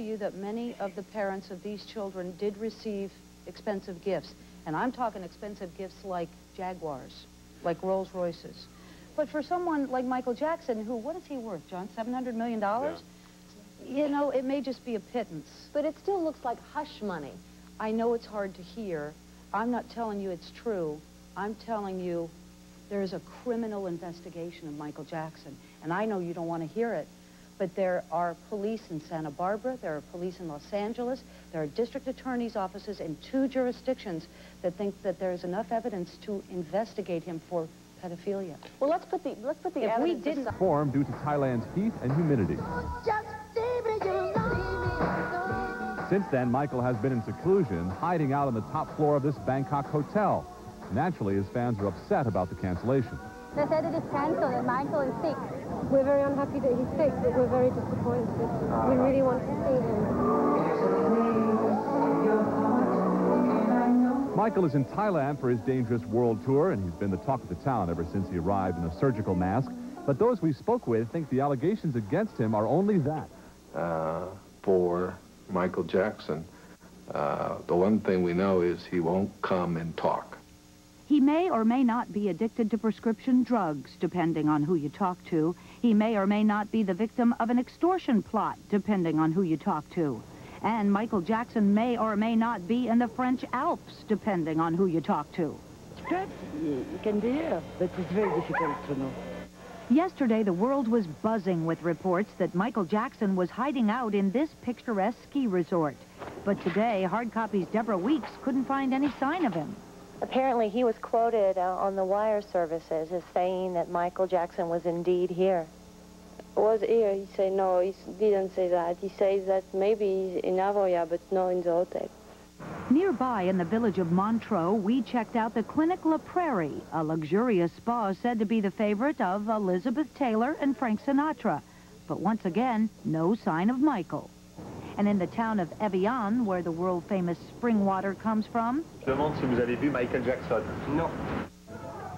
you that many of the parents of these children did receive expensive gifts. And I'm talking expensive gifts like Jaguars, like Rolls Royces. But for someone like Michael Jackson, who, what is he worth, John? $700 million? Yeah. You know, it may just be a pittance. But it still looks like hush money. I know it's hard to hear. I'm not telling you it's true. I'm telling you there is a criminal investigation of Michael Jackson. And I know you don't want to hear it, but there are police in Santa Barbara, there are police in Los Angeles, there are district attorney's offices in 2 jurisdictions that think that there is enough evidence to investigate him for pedophilia. Well, let's put the if we didn't form due to Thailand's heat and humidity. Since then, Michael has been in seclusion, hiding out on the top floor of this Bangkok hotel. Naturally, his fans are upset about the cancellation. They said it is cancelled and Michael is sick. We're very unhappy that he's sick, but we're very disappointed. We really want to see him. Michael is in Thailand for his Dangerous World Tour, and he's been the talk of the town ever since he arrived in a surgical mask. But those we spoke with think the allegations against him are only that. For Michael Jackson, the one thing we know is he won't come and talk. He may or may not be addicted to prescription drugs, depending on who you talk to. He may or may not be the victim of an extortion plot, depending on who you talk to. And Michael Jackson may or may not be in the French Alps, depending on who you talk to. It can be here, but it's very difficult to know. Yesterday, the world was buzzing with reports that Michael Jackson was hiding out in this picturesque ski resort. But today, Hard Copy's Deborah Weeks couldn't find any sign of him. Apparently, he was quoted on the wire services as saying that Michael Jackson was indeed here. Was here. He said no, he didn't say that. He says that maybe he's in Avoya, but no in the hotel. Nearby in the village of Montreux, we checked out the Clinic La Prairie, a luxurious spa said to be the favorite of Elizabeth Taylor and Frank Sinatra. But once again, no sign of Michael. And in the town of Evian, where the world-famous spring water comes from, Je demande si vous avez vu Michael Jackson. No.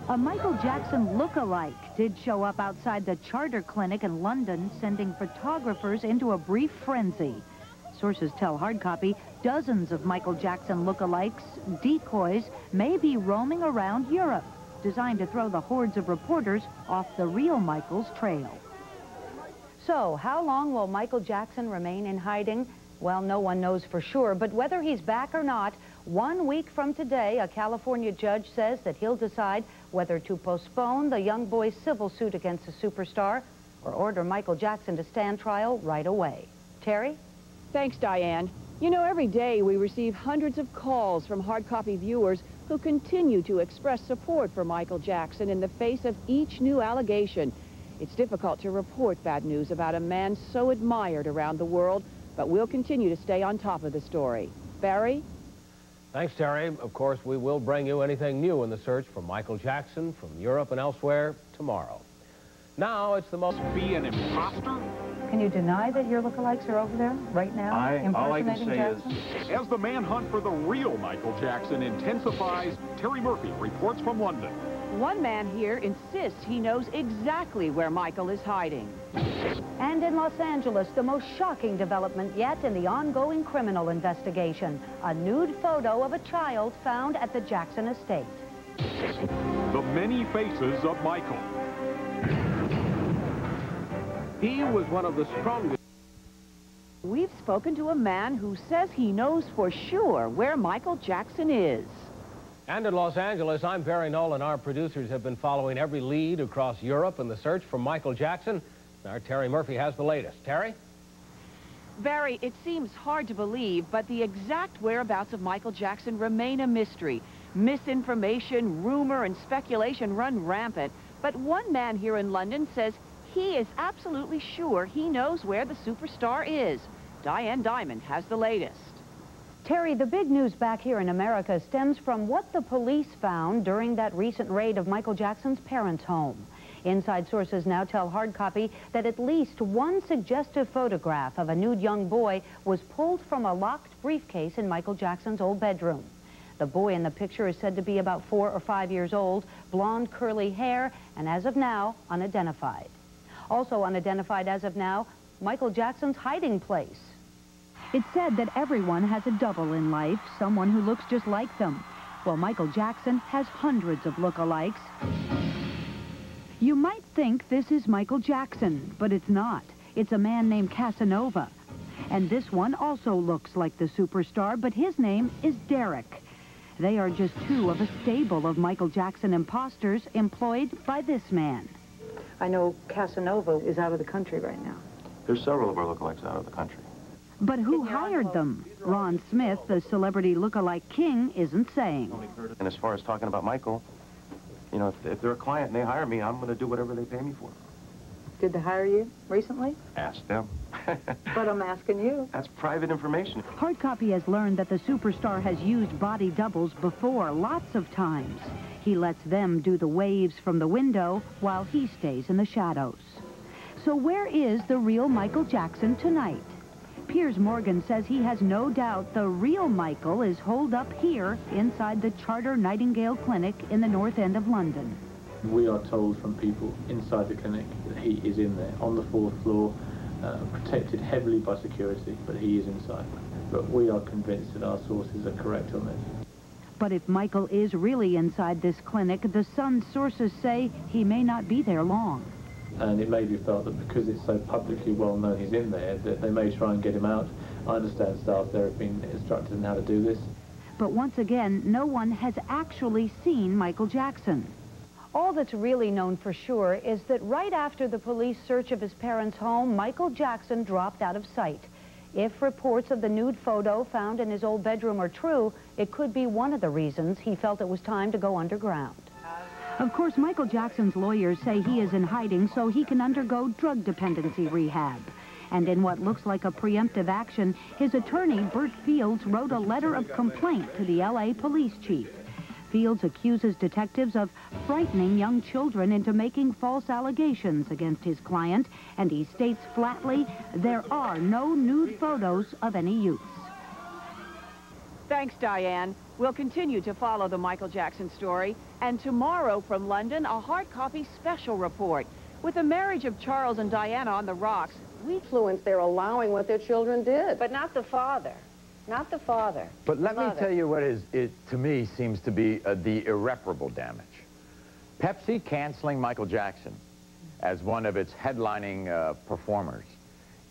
A Michael Jackson look-alike did show up outside the Charter Clinic in London, sending photographers into a brief frenzy. Sources tell Hard Copy dozens of Michael Jackson look-alikes, decoys, may be roaming around Europe, designed to throw the hordes of reporters off the real Michael's trail. So, how long will Michael Jackson remain in hiding? Well, no one knows for sure, but whether he's back or not, 1 week from today, a California judge says that he'll decide whether to postpone the young boy's civil suit against the superstar or order Michael Jackson to stand trial right away. Terry? Thanks, Diane. You know, every day we receive hundreds of calls from Hard Copy viewers who continue to express support for Michael Jackson in the face of each new allegation. It's difficult to report bad news about a man so admired around the world, but we'll continue to stay on top of the story. Barry? Thanks, Terry. Of course, we will bring you anything new in the search for Michael Jackson from Europe and elsewhere tomorrow. Now, it's the most... Be an imposter? Can you deny that your lookalikes are over there right now? All I can say Jackson? is... As the manhunt for the real Michael Jackson intensifies, Terry Murphy reports from London. One man here insists he knows exactly where Michael is hiding. And in Los Angeles, the most shocking development yet in the ongoing criminal investigation. A nude photo of a child found at the Jackson estate. The many faces of Michael. He was one of the strongest. We've spoken to a man who says he knows for sure where Michael Jackson is. And in Los Angeles, I'm Barry Nolan. Our producers have been following every lead across Europe in the search for Michael Jackson. Our Terry Murphy has the latest. Terry? Barry, it seems hard to believe, but the exact whereabouts of Michael Jackson remain a mystery. Misinformation, rumor, and speculation run rampant. But one man here in London says he is absolutely sure he knows where the superstar is. Diane Diamond has the latest. Terry, the big news back here in America stems from what the police found during that recent raid of Michael Jackson's parents' home. Inside sources now tell Hard Copy that at least one suggestive photograph of a nude young boy was pulled from a locked briefcase in Michael Jackson's old bedroom. The boy in the picture is said to be about 4 or 5 years old, blonde curly hair, and as of now, unidentified. Also unidentified as of now, Michael Jackson's hiding place. It's said that everyone has a double in life, someone who looks just like them. Well, Michael Jackson has hundreds of look-alikes. You might think this is Michael Jackson, but it's not. It's a man named Casanova. And this one also looks like the superstar, but his name is Derek. They are just two of a stable of Michael Jackson imposters employed by this man. I know Casanova is out of the country right now. There's several of our lookalikes out of the country. But who hired them? Ron Smith, the celebrity lookalike king, isn't saying. And as far as talking about Michael, you know, if they're a client and they hire me, I'm going to do whatever they pay me for. Did they hire you recently? Ask them. But I'm asking you. That's private information. Hard Copy has learned that the superstar has used body doubles before, lots of times. He lets them do the waves from the window while he stays in the shadows. So where is the real Michael Jackson tonight? Piers Morgan says he has no doubt the real Michael is holed up here inside the Charter Nightingale Clinic in the North End of London. We are told from people inside the clinic that he is in there, on the 4th floor, protected heavily by security, but he is inside. But we are convinced that our sources are correct on this. But if Michael is really inside this clinic, the Sun's sources say he may not be there long. And it may be felt that because it's so publicly well known he's in there, that they may try and get him out. I understand staff there have been instructed on how to do this. But once again, no one has actually seen Michael Jackson. All that's really known for sure is that right after the police search of his parents' home, Michael Jackson dropped out of sight. If reports of the nude photo found in his old bedroom are true, it could be one of the reasons he felt it was time to go underground. Of course, Michael Jackson's lawyers say he is in hiding so he can undergo drug dependency rehab. And in what looks like a preemptive action, his attorney, Bert Fields, wrote a letter of complaint to the LA police chief. Fields accuses detectives of frightening young children into making false allegations against his client, and he states flatly there are no nude photos of any youths. Thanks, Diane. We'll continue to follow the Michael Jackson story. And tomorrow from London, a hard copy special report. With the marriage of Charles and Diana on the rocks, we influence their allowing what their children did. But not the father. Not the father. But let me tell you what to me seems to be the irreparable damage. Pepsi canceling Michael Jackson as one of its headlining performers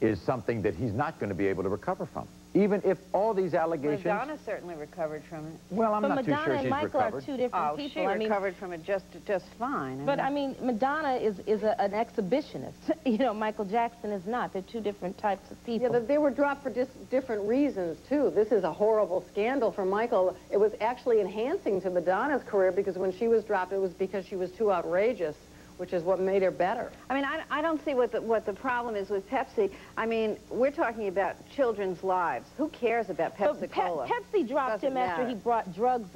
is something that he's not going to be able to recover from. Even if all these allegations... Madonna certainly recovered from it. Well, I'm not too sure she's recovered. But Madonna and Michael are two different people. She recovered from it just fine. But, I mean, Madonna is an exhibitionist. You know, Michael Jackson is not. They're two different types of people. Yeah, they were dropped for different reasons, too. This is a horrible scandal for Michael. It was actually enhancing to Madonna's career because when she was dropped, it was because she was too outrageous, which is what made her better. I mean, I don't see what the problem is with Pepsi. I mean, we're talking about children's lives. Who cares about Pepsi-Cola? Pepsi dropped him after he brought drugs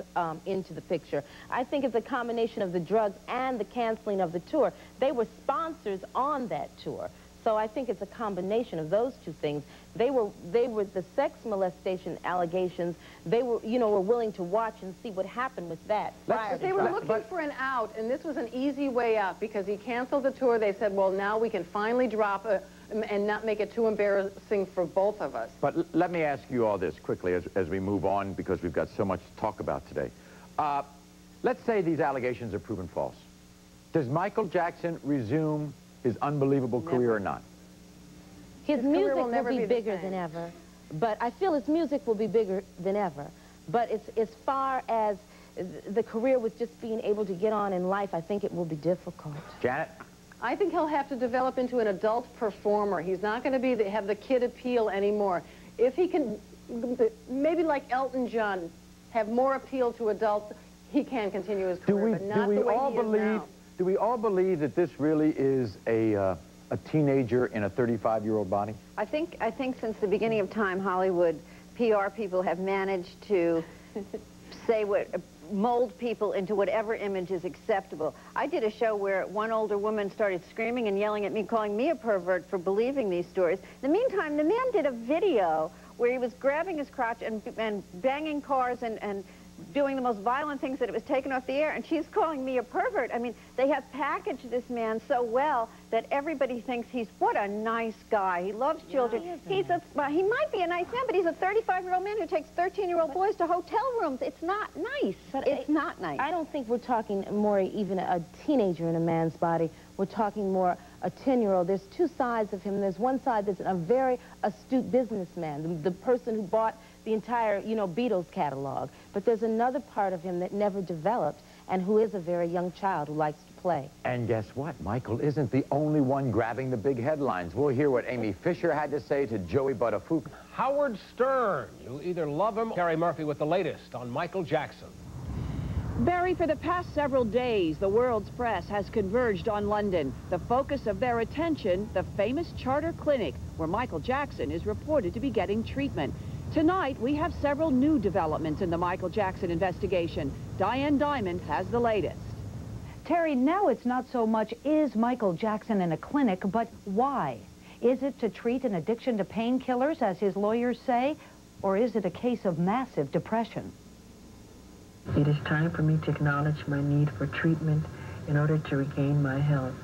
into the picture. I think it's a combination of the drugs and the canceling of the tour. They were sponsors on that tour. So I think it's a combination of those two things. They were the sex molestation allegations. They were, you know, were willing to watch and see what happened with that. They were looking for an out, and this was an easy way out because he canceled the tour. They said, well, now we can finally drop and not make it too embarrassing for both of us. But let me ask you all this quickly as we move on because we've got so much to talk about today. Let's say these allegations are proven false. Does Michael Jackson resume his unbelievable career or not? His music will be bigger than ever, but I feel his music will be bigger than ever. But as far as the career with just being able to get on in life, I think it will be difficult. Janet? I think he'll have to develop into an adult performer. He's not going to have the kid appeal anymore. If he can, maybe like Elton John, have more appeal to adults, he can continue his career, but not the way he is now. Do we all believe that this really is a teenager in a 35-year-old body? I think since the beginning of time, Hollywood PR people have managed to mold people into whatever image is acceptable. I did a show where one older woman started screaming and yelling at me, calling me a pervert for believing these stories. In the meantime, the man did a video where he was grabbing his crotch and banging cars and doing the most violent things that it was taken off the air, and she's calling me a pervert. I mean, they have packaged this man so well that everybody thinks he's, what a nice guy. He loves children. Well, he might be a nice man, but he's a 35-year-old man who takes 13-year-old boys to hotel rooms. It's not nice. It's not nice. I don't think we're talking more even a teenager in a man's body. We're talking more a 10-year-old. There's two sides of him. There's one side that's a very astute businessman, the person who bought the entire, Beatles catalog. But there's another part of him that never developed and who is a very young child who likes to play. And guess what? Michael isn't the only one grabbing the big headlines. We'll hear what Amy Fisher had to say to Joey Buttafuoco. Howard Stern. You either love him or Terry Murphy with the latest on Michael Jackson. Barry, for the past several days, the world's press has converged on London. The focus of their attention, the famous charter clinic where Michael Jackson is reported to be getting treatment. Tonight, we have several new developments in the Michael Jackson investigation. Diane Diamond has the latest. Terry, now it's not so much is Michael Jackson in a clinic, but why? Is it to treat an addiction to painkillers, as his lawyers say, or is it a case of massive depression? It is time for me to acknowledge my need for treatment in order to regain my health.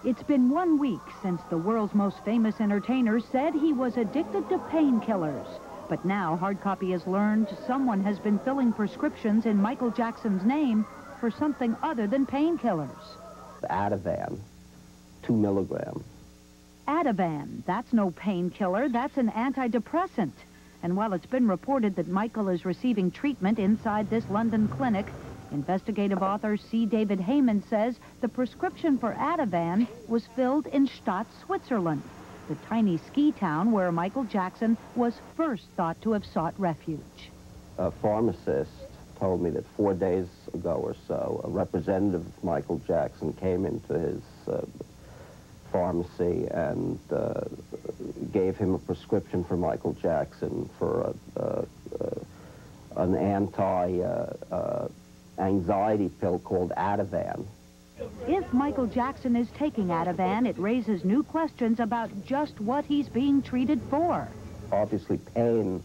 It's been 1 week since the world's most famous entertainer said he was addicted to painkillers. But now Hard Copy has learned someone has been filling prescriptions in Michael Jackson's name for something other than painkillers. Ativan, 2 milligrams. Ativan, that's no painkiller, that's an antidepressant. And while it's been reported that Michael is receiving treatment inside this London clinic, investigative author C. David Heyman says the prescription for Ativan was filled in Stadt, Switzerland, the tiny ski town where Michael Jackson was first thought to have sought refuge. A pharmacist told me that 4 days ago or so, a representative of Michael Jackson came into his pharmacy and gave him a prescription for Michael Jackson for an anti-anxiety pill called Ativan. If Michael Jackson is taking Ativan, it raises new questions about just what he's being treated for. Obviously, pain,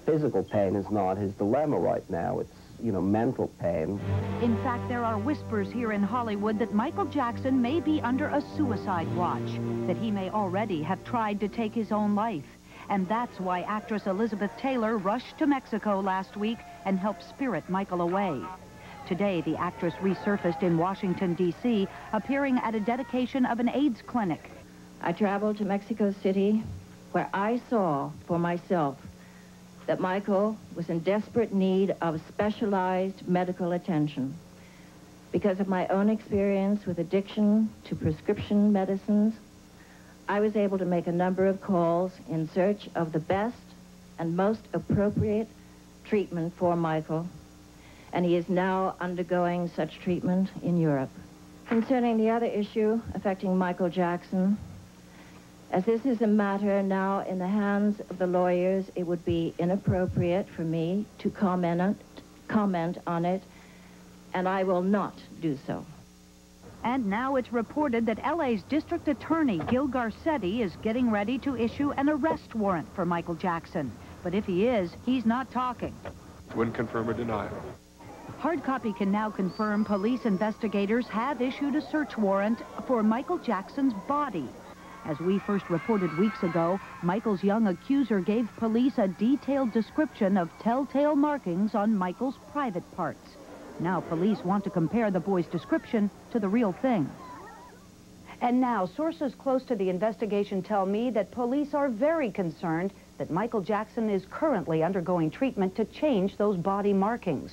physical pain is not his dilemma right now. It's, mental pain. In fact, there are whispers here in Hollywood that Michael Jackson may be under a suicide watch, that he may already have tried to take his own life. And that's why actress Elizabeth Taylor rushed to Mexico last week and helped spirit Michael away. Today, the actress resurfaced in Washington, D.C., appearing at a dedication of an AIDS clinic. I traveled to Mexico City, where I saw for myself that Michael was in desperate need of specialized medical attention. Because of my own experience with addiction to prescription medicines, I was able to make a number of calls in search of the best and most appropriate treatment for Michael, and he is now undergoing such treatment in Europe. Concerning the other issue affecting Michael Jackson, as this is a matter now in the hands of the lawyers, it would be inappropriate for me to comment on it, and I will not do so. And now it's reported that L.A.'s District Attorney Gil Garcetti is getting ready to issue an arrest warrant for Michael Jackson. But if he is, he's not talking. Wouldn't confirm or deny. Hard Copy can now confirm police investigators have issued a search warrant for Michael Jackson's body. As we first reported weeks ago, Michael's young accuser gave police a detailed description of telltale markings on Michael's private parts. Now police want to compare the boy's description to the real thing. And now, sources close to the investigation tell me that police are very concerned that Michael Jackson is currently undergoing treatment to change those body markings.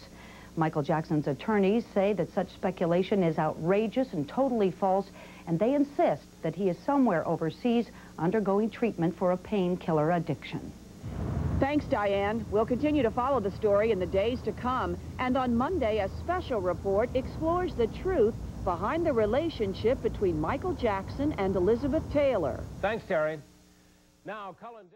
Michael Jackson's attorneys say that such speculation is outrageous and totally false, and they insist that he is somewhere overseas undergoing treatment for a painkiller addiction. Thanks, Diane. We'll continue to follow the story in the days to come. And on Monday, a special report explores the truth behind the relationship between Michael Jackson and Elizabeth Taylor. Thanks, Terry. Now, Cullen...